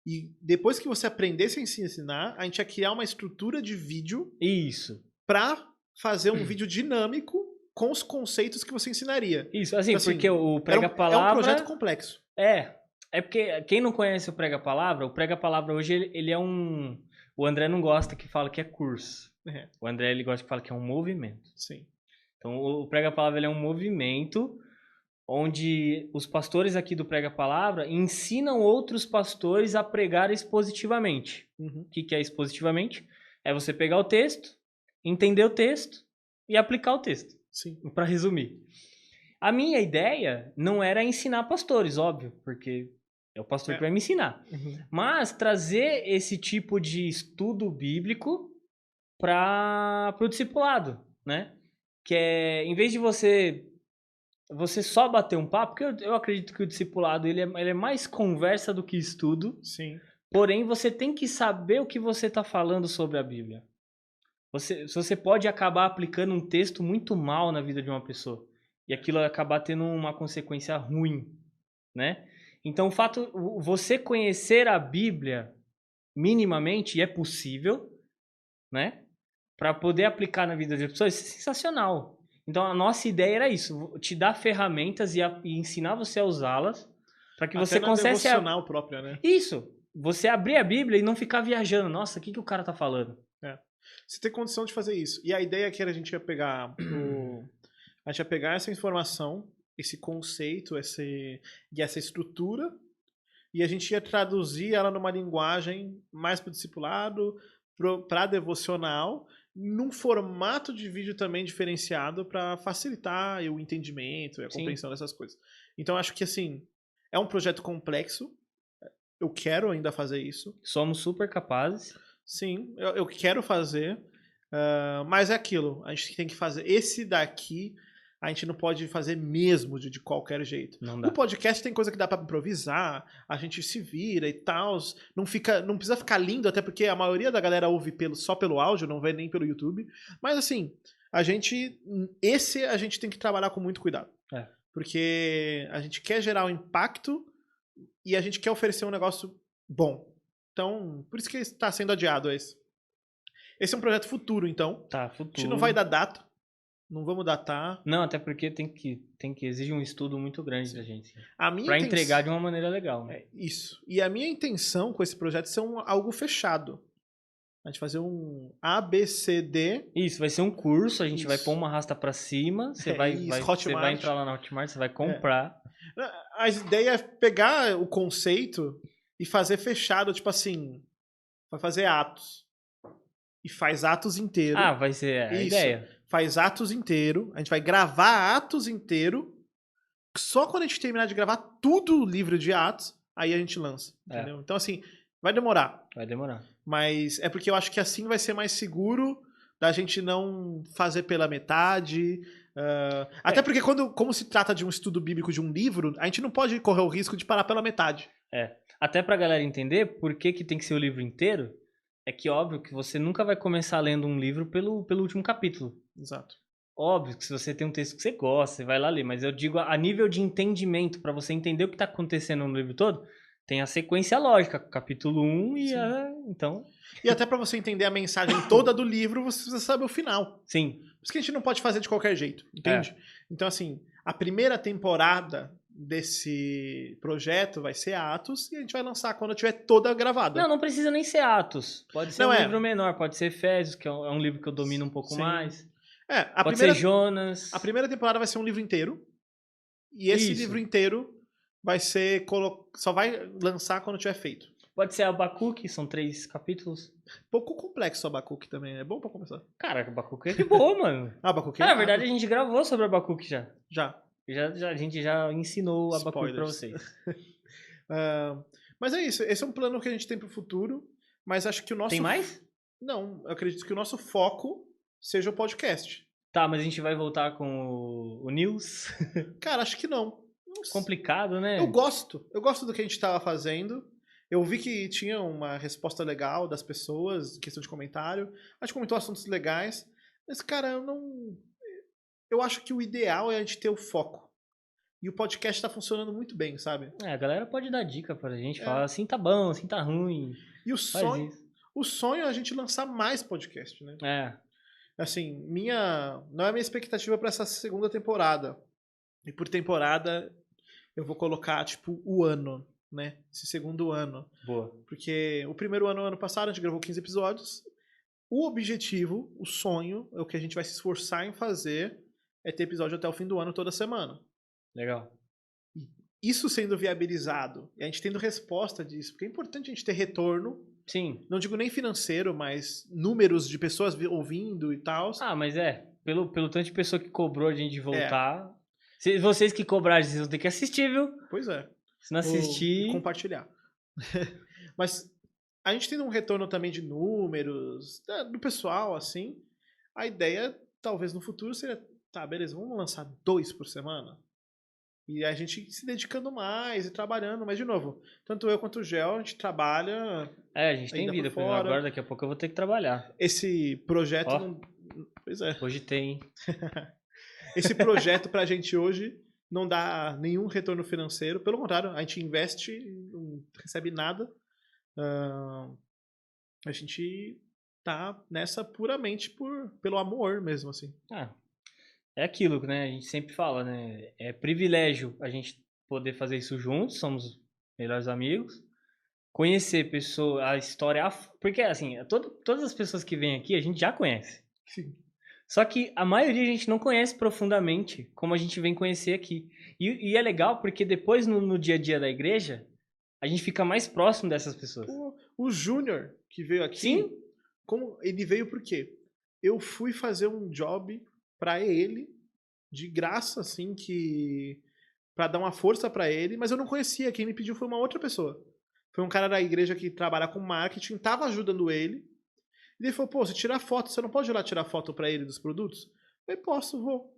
e depois que você aprendesse a ensinar, a gente ia criar uma estrutura de vídeo Isso. para fazer um vídeo dinâmico com os conceitos que você ensinaria. Isso, assim, Então, assim, porque o Prega Palavra... É um projeto complexo. É porque quem não conhece o Prega Palavra hoje ele é um... O André não gosta que fala que é curso. É. O André ele gosta que fala que é um movimento. Sim. Então o Prega Palavra ele é um movimento onde os pastores aqui do Prega Palavra ensinam outros pastores a pregar expositivamente. Uhum. O que é expositivamente? É você pegar o texto, entender o texto e aplicar o texto. Sim. Para resumir. A minha ideia não era ensinar pastores, óbvio, porque é o pastor que vai me ensinar. Uhum. Mas trazer esse tipo de estudo bíblico para o discipulado, né? Que é, em vez de você só bater um papo, porque eu acredito que o discipulado ele é mais conversa do que estudo. Sim. Porém, você tem que saber o que você está falando sobre a Bíblia. Você pode acabar aplicando um texto muito mal na vida de uma pessoa. E aquilo acabar tendo uma consequência ruim, né? Então, o fato, você conhecer a Bíblia minimamente, e é possível, né? Para poder aplicar na vida das pessoas, isso é sensacional. Então, a nossa ideia era isso, te dar ferramentas e ensinar você a usá-las, para que você consiga... devocional própria, né? Isso, você abrir a Bíblia e não ficar viajando. Nossa, o que o cara tá falando? Você tem condição de fazer isso. E a ideia que a gente ia pegar a gente ia pegar essa informação, esse conceito, e essa estrutura, e a gente ia traduzir ela numa linguagem mais para o discipulado, para devocional, num formato de vídeo também diferenciado para facilitar o entendimento e a compreensão dessas coisas. Então acho que assim, é um projeto complexo. Eu quero ainda fazer isso. Somos super capazes. Sim, eu quero fazer, mas é aquilo, a gente tem que fazer. Esse daqui, a gente não pode fazer mesmo de qualquer jeito. Não dá. O podcast tem coisa que dá pra improvisar, a gente se vira e tal, não precisa ficar lindo, até porque a maioria da galera ouve só pelo áudio, não vê nem pelo YouTube. Mas assim, a gente tem que trabalhar com muito cuidado. Porque a gente quer gerar um impacto e a gente quer oferecer um negócio bom. Então, por isso que está sendo adiado esse. Esse é um projeto futuro, então. Tá, futuro. A gente não vai dar data. Não vamos datar. Não, até porque tem que exigir um estudo muito grande da gente. Para entregar de uma maneira legal. Né? Isso. E a minha intenção com esse projeto é ser algo fechado. A gente fazer um ABCD. Isso, vai ser um curso, a gente vai pôr uma rasta para cima, você vai entrar lá na Hotmart, você vai comprar. A ideia é pegar o conceito e fazer fechado, tipo assim, vai fazer Atos. E faz Atos inteiro. Ah, vai ser a ideia. Faz Atos inteiro, a gente vai gravar Atos inteiro. Só quando a gente terminar de gravar tudo o livro de Atos, aí a gente lança, entendeu? Então assim, vai demorar. Vai demorar. Mas é porque eu acho que assim vai ser mais seguro da gente não fazer pela metade. Até porque como se trata de um estudo bíblico de um livro, a gente não pode correr o risco de parar pela metade. Até pra galera entender por que tem que ser o livro inteiro, é que óbvio que você nunca vai começar lendo um livro pelo último capítulo. Exato. Óbvio que se você tem um texto que você gosta, você vai lá ler, mas eu digo a nível de entendimento, pra você entender o que tá acontecendo no livro todo, tem a sequência lógica, capítulo 1 e Sim. então, E até pra você entender a mensagem toda do livro, você precisa saber o final. sim, Por isso que a gente não pode fazer de qualquer jeito, entende? Então, assim, a primeira temporada desse projeto vai ser Atos e a gente vai lançar quando tiver toda gravada. Não precisa nem ser Atos. Pode ser Não um é. livro menor, pode ser Efésios, que é um livro que eu domino um pouco Sim. mais. A Pode primeira, ser Jonas. a primeira temporada vai ser um livro inteiro. E esse Isso. livro inteiro vai ser. Só vai lançar quando tiver feito. Pode ser Abacuque, são 3 capítulos. Pouco complexo o Abacuque também, é bom pra começar. Cara, Abacuque é de boa, mano. Abacuque é Na irado. verdade, a gente gravou sobre Abacuque já. Já. A gente já ensinou o Abacuque pra Spoilers. vocês. Mas é isso, esse é um plano que a gente tem pro futuro. Mas acho que o nosso. Tem mais? Não, eu acredito que o nosso foco seja o podcast. Tá, mas a gente vai voltar com o News. Cara, acho que não. Complicado, né? Eu gosto do que a gente tava fazendo. Eu vi que tinha uma resposta legal das pessoas, questão de comentário. A gente comentou assuntos legais. Mas, cara, eu não. Eu acho que o ideal é a gente ter o foco. E o podcast tá funcionando muito bem, sabe? A galera pode dar dica pra gente, É. falar assim tá bom, assim tá ruim. E Faz isso. o sonho é a gente lançar mais podcast, né? É. Assim, não é a minha expectativa pra essa segunda temporada. E por temporada eu vou colocar, tipo, o ano, né? Esse segundo ano. Boa. Porque o primeiro ano passado, a gente gravou 15 episódios. O objetivo, o sonho, é o que a gente vai se esforçar em fazer, é ter episódio até o fim do ano, toda semana. Legal. Isso sendo viabilizado, e a gente tendo resposta disso, porque é importante a gente ter retorno, Sim. não digo nem financeiro, mas números de pessoas ouvindo e tal. Ah, mas pelo tanto de pessoa que cobrou a gente de voltar. Se vocês que cobrarem, vocês vão ter que assistir, viu? Pois é. Se não assistir. E compartilhar. Mas a gente tendo um retorno também de números, do pessoal, assim, a ideia, talvez no futuro, seria, tá, beleza, vamos lançar 2 por semana? E a gente se dedicando mais e trabalhando, mas de novo, tanto eu quanto o Gel, a gente trabalha. A gente tem ainda vida. por fora. Agora, daqui a pouco eu vou ter que trabalhar. Esse projeto. Ó. Pois é. Hoje tem. Esse projeto pra gente hoje não dá nenhum retorno financeiro. Pelo contrário, a gente investe, não recebe nada. A gente tá nessa puramente pelo amor mesmo, assim. É aquilo, né? A gente sempre fala, né? É privilégio a gente poder fazer isso juntos, somos melhores amigos. Conhecer pessoa, a história. Porque, assim, todas as pessoas que vêm aqui a gente já conhece. Sim. Só que a maioria a gente não conhece profundamente, como a gente vem conhecer aqui. E é legal porque depois, no dia a dia da igreja, a gente fica mais próximo dessas pessoas. O Júnior, que veio aqui. Sim. Ele veio por quê? Eu fui fazer um job pra ele, de graça, assim, pra dar uma força pra ele, mas eu não conhecia. Quem me pediu foi uma outra pessoa. Foi um cara da igreja que trabalha com marketing, tava ajudando ele. E ele falou, pô, você tira foto, você não pode ir lá tirar foto pra ele dos produtos? Eu falei, posso, vou.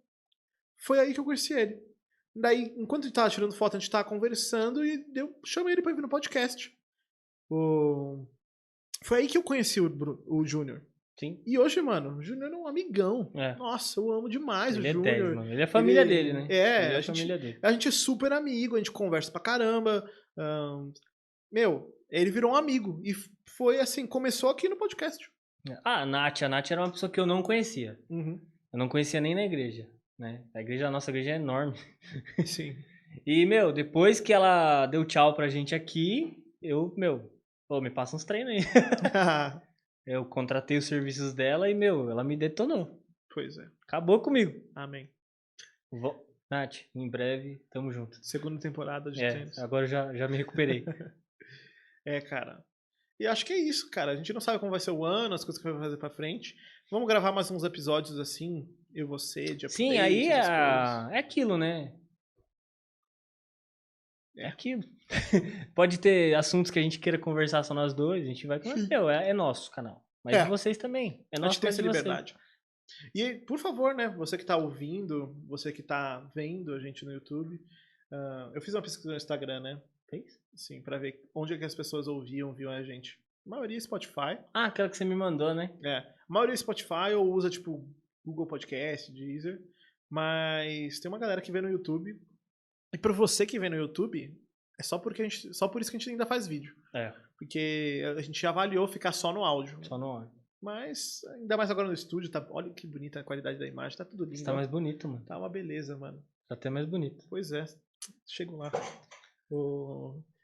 Foi aí que eu conheci ele. Daí, enquanto ele tava tirando foto, a gente tava conversando e eu chamei ele pra vir no podcast. Foi aí que eu conheci o Júnior. Sim. E hoje, mano, o Júnior é um amigão. Nossa, eu amo demais o Júnior. Ele é 10, mano. Ele é a família dele, né? Ele é a família dele. A gente é super amigo, a gente conversa pra caramba. Ele virou um amigo. E foi assim, começou aqui no podcast. A Nath era uma pessoa que eu não conhecia. Uhum. Eu não conhecia nem na igreja, né? A nossa igreja é enorme. Sim. E, depois que ela deu tchau pra gente aqui, me passa uns treinos aí. Eu contratei os serviços dela e, ela me detonou. Pois é. Acabou comigo. Amém. Nath, em breve, tamo junto. Segunda temporada de tênis. Agora já me recuperei. Cara. E acho que é isso, cara. A gente não sabe como vai ser o ano, as coisas que vai fazer pra frente. Vamos gravar mais uns episódios assim, eu e você, de updates. Sim, aí é aquilo, né? É aquilo. Pode ter assuntos que a gente queira conversar só nós dois, a gente vai conversar. É nosso canal. Mas de vocês também. É nosso. A gente tem essa liberdade. E, por favor, né, você que tá ouvindo, você que tá vendo a gente no YouTube, eu fiz uma pesquisa no Instagram, né? Fez? Sim, pra ver onde é que as pessoas viam a gente. A maioria é Spotify. Aquela que você me mandou, né? A maioria é Spotify ou usa, tipo, Google Podcast, Deezer. Mas tem uma galera que vê no YouTube. E pra você que vê no YouTube, é só por isso que a gente ainda faz vídeo. Porque a gente avaliou ficar só no áudio. Só no áudio. Mas, ainda mais agora no estúdio, tá, olha que bonita a qualidade da imagem, tá tudo lindo. Você tá mais bonito, mano. Tá uma beleza, mano. Tá até mais bonito. Pois é, chego lá.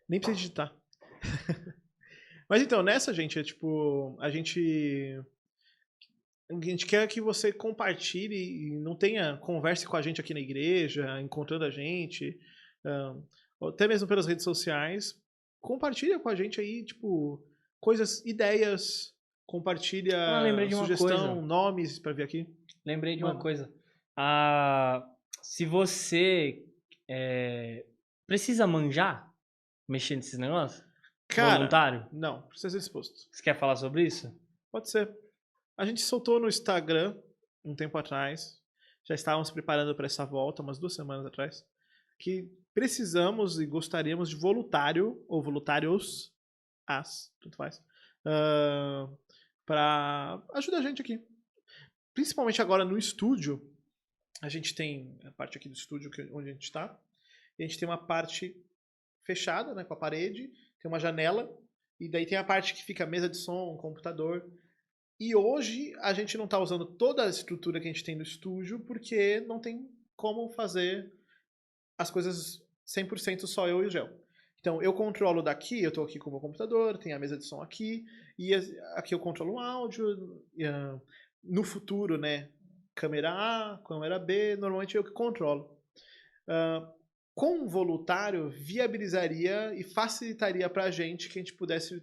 Nem precisa digitar. Mas então, nessa, gente, é tipo, a gente quer que você compartilhe e não converse com a gente aqui na igreja, encontrando a gente, até mesmo pelas redes sociais. Compartilha com a gente aí, tipo, coisas, ideias, compartilha lembrei de uma sugestão, coisa. nomes pra vir aqui. Lembrei de Mano. uma coisa. Se você precisa manjar, mexer nesses negócios? Cara, voluntário? Não, precisa ser exposto. Você quer falar sobre isso? Pode ser. A gente soltou no Instagram um tempo atrás. Já estávamos preparando para essa volta, umas 2 semanas atrás. Que precisamos e gostaríamos de voluntário, ou voluntários, tanto faz, para ajudar a gente aqui. Principalmente agora no estúdio. A gente tem a parte aqui do estúdio onde a gente está. E a gente tem uma parte fechada, né, com a parede. Tem uma janela. E daí tem a parte que fica a mesa de som, computador. E hoje a gente não está usando toda a estrutura que a gente tem no estúdio porque não tem como fazer as coisas 100% só eu e o Gel. Então eu controlo daqui, eu estou aqui com o meu computador, tem a mesa de som aqui, e aqui eu controlo o áudio. No futuro, né, câmera A, câmera B, normalmente eu que controlo. Com um voluntário, viabilizaria e facilitaria para a gente que a gente pudesse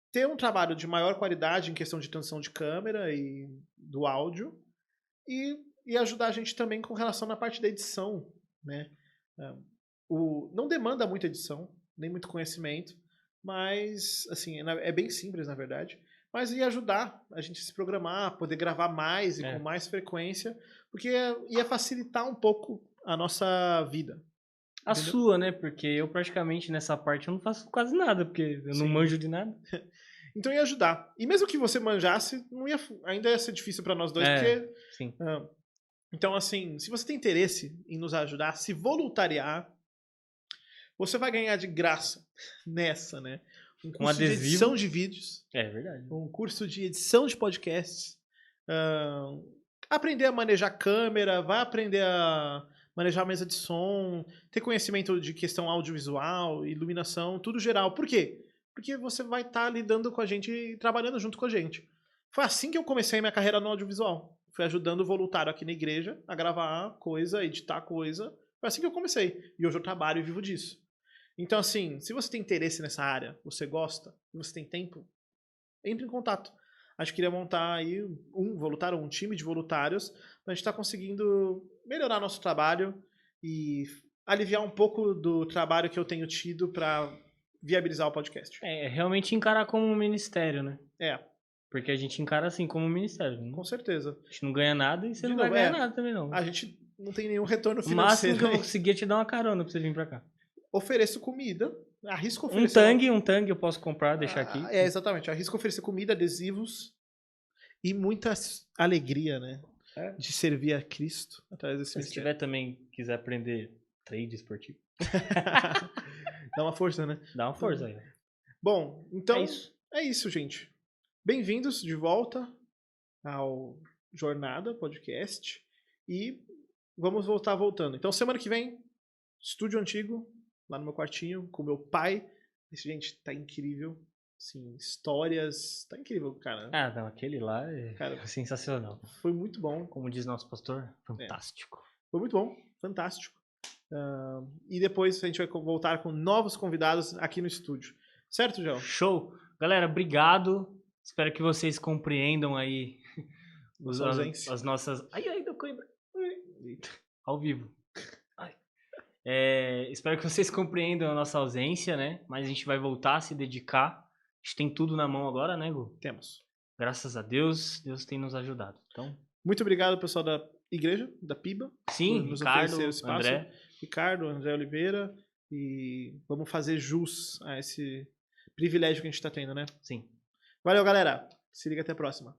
ter um trabalho de maior qualidade em questão de transição de câmera e do áudio e ajudar a gente também com relação na parte da edição, né? Não demanda muita edição, nem muito conhecimento, mas assim, é bem simples na verdade, mas ia ajudar a gente a se programar, poder gravar mais e com mais frequência, porque ia facilitar um pouco a nossa vida. A sua, né? Porque eu praticamente nessa parte eu não faço quase nada, porque eu não manjo de nada. Então ia ajudar. E mesmo que você manjasse, ainda ia ser difícil para nós dois, porque... Sim. Então, assim, se você tem interesse em nos ajudar, se voluntariar, você vai ganhar de graça nessa, né? Um curso de edição de vídeos. É verdade. Um curso de edição de podcasts. Aprender a manejar câmera, vai aprender a manejar a mesa de som, ter conhecimento de questão audiovisual, iluminação, tudo geral. Por quê? Porque você vai estar lidando com a gente e trabalhando junto com a gente. Foi assim que eu comecei minha carreira no audiovisual. Fui ajudando o voluntário aqui na igreja a gravar coisa, editar coisa. Foi assim que eu comecei. E hoje eu trabalho e vivo disso. Então, assim, se você tem interesse nessa área, você gosta, e você tem tempo, entre em contato. A gente queria montar aí um time de voluntários, para a gente estar conseguindo melhorar nosso trabalho e aliviar um pouco do trabalho que eu tenho tido para viabilizar o podcast. Realmente encarar como um ministério, né? Porque a gente encara assim como um ministério. Né? Com certeza. A gente não ganha nada e você não vai ganhar nada também, não. A gente não tem nenhum retorno financeiro. O máximo que eu vou conseguir é te dar uma carona pra você vir pra cá. Ofereço comida. Arrisco oferecer... Um tangue eu posso comprar, deixar aqui. Exatamente. Arrisco oferecer comida, adesivos e muita alegria, né? De servir a Cristo através desse Se tiver também, quiser aprender trade esportivo. Dá uma força, né? Dá uma força aí. Bom, então é isso, gente. Bem-vindos de volta ao Jornada Podcast e vamos voltando. Então, semana que vem, estúdio antigo, lá no meu quartinho, com meu pai. Esse, gente, tá incrível. Assim, histórias... Tá incrível, cara. Não, aquele lá é sensacional. Foi muito bom. Como diz nosso pastor, fantástico. Foi muito bom, fantástico. E depois a gente vai voltar com novos convidados aqui no estúdio. Certo, João? Show! Galera, obrigado. Espero que vocês compreendam aí as nossas... Ai, deu coimbra. Ao vivo. Espero que vocês compreendam a nossa ausência, né? Mas a gente vai voltar a se dedicar. A gente tem tudo na mão agora, né, Gu? Temos. Graças a Deus, Deus tem nos ajudado. Então... Muito obrigado, pessoal da igreja, da PIBA. Sim, Ricardo, André. Ricardo, André Oliveira. E vamos fazer jus a esse privilégio que a gente está tendo, né? Sim. Valeu, galera. Se liga, até a próxima.